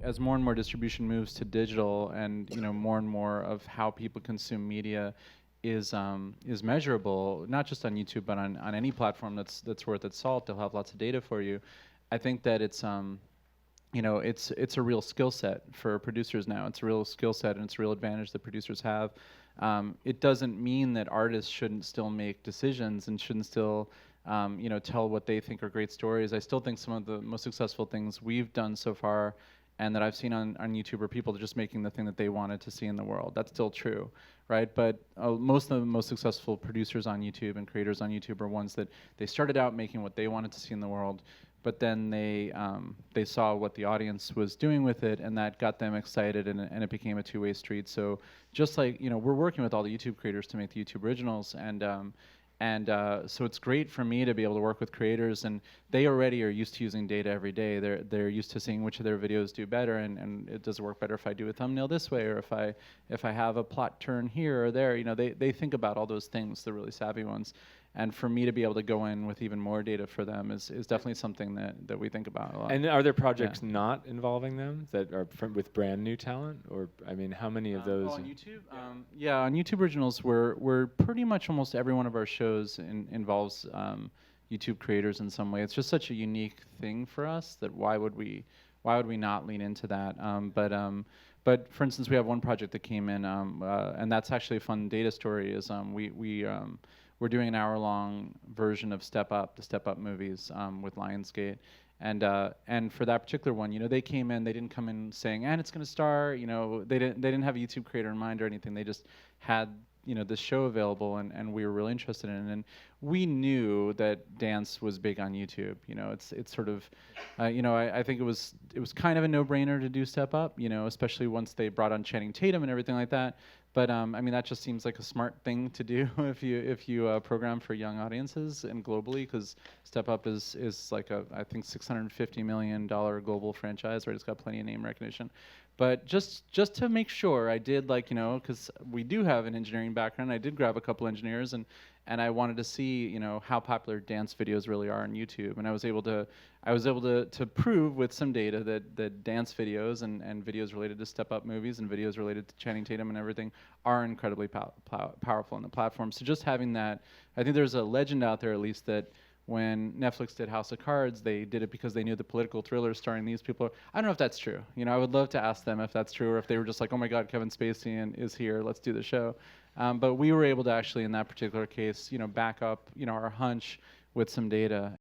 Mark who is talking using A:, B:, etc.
A: as more and more distribution moves to digital, and more and more of how people consume media is measurable, not just on YouTube, but on any platform that's worth its salt. They'll have lots of data for you. I think that it's a real skill set for producers now. It's a real skill set, and it's a real advantage that producers have. It doesn't mean that artists shouldn't still make decisions and shouldn't still tell what they think are great stories. I still think some of the most successful things we've done so far and that I've seen on YouTube are people just making the thing that they wanted to see in the world. That's still true, right? But most of the most successful producers on YouTube and creators on YouTube are ones that they started out making what they wanted to see in the world, but then they saw what the audience was doing with it, and that got them excited, and it became a two-way street. So just like, we're working with all the YouTube creators to make the YouTube originals, and so it's great for me to be able to work with creators, and they already are used to using data every day. They're used to seeing which of their videos do better, and it does work better if I do a thumbnail this way, or if I have a plot turn here or there. They think about all those things, the really savvy ones. And for me to be able to go in with even more data for them is definitely something that we think about a lot.
B: And are there projects not involving them that are with brand new talent? Or, I mean, how many of those?
A: On YouTube? Yeah, on YouTube Originals, we're pretty much almost every one of our shows involves YouTube creators in some way. It's just such a unique thing for us that why would we not lean into that? But for instance, we have one project that came in, and that's actually a fun data story. Is we're doing an hour-long version of Step Up, the Step Up movies with Lionsgate, and for that particular one, they came in. They didn't come in saying, "And it's going to star." They didn't have a YouTube creator in mind or anything. They just had this show available, and we were really interested in it. And we knew that dance was big on YouTube. It's sort of, I think it was kind of a no-brainer to do Step Up. Especially once they brought on Channing Tatum and everything like that. But I mean, that just seems like a smart thing to do if you program for young audiences and globally, because Step Up is like I think $650 million global franchise, right? It's got plenty of name recognition. But just to make sure, I did because we do have an engineering background, I did grab a couple engineers and I wanted to see how popular dance videos really are on YouTube, and I was able to prove with some data that dance videos and videos related to Step Up movies and videos related to Channing Tatum and everything are incredibly powerful on the platform. So just having that, I think there's a legend out there at least that when Netflix did House of Cards, they did it because they knew the political thriller starring these people. I don't know if that's true. I would love to ask them if that's true, or if they were just like, oh my God, Kevin Spacey is here, let's do the show. But we were able to actually, in that particular case, back up, our hunch with some data,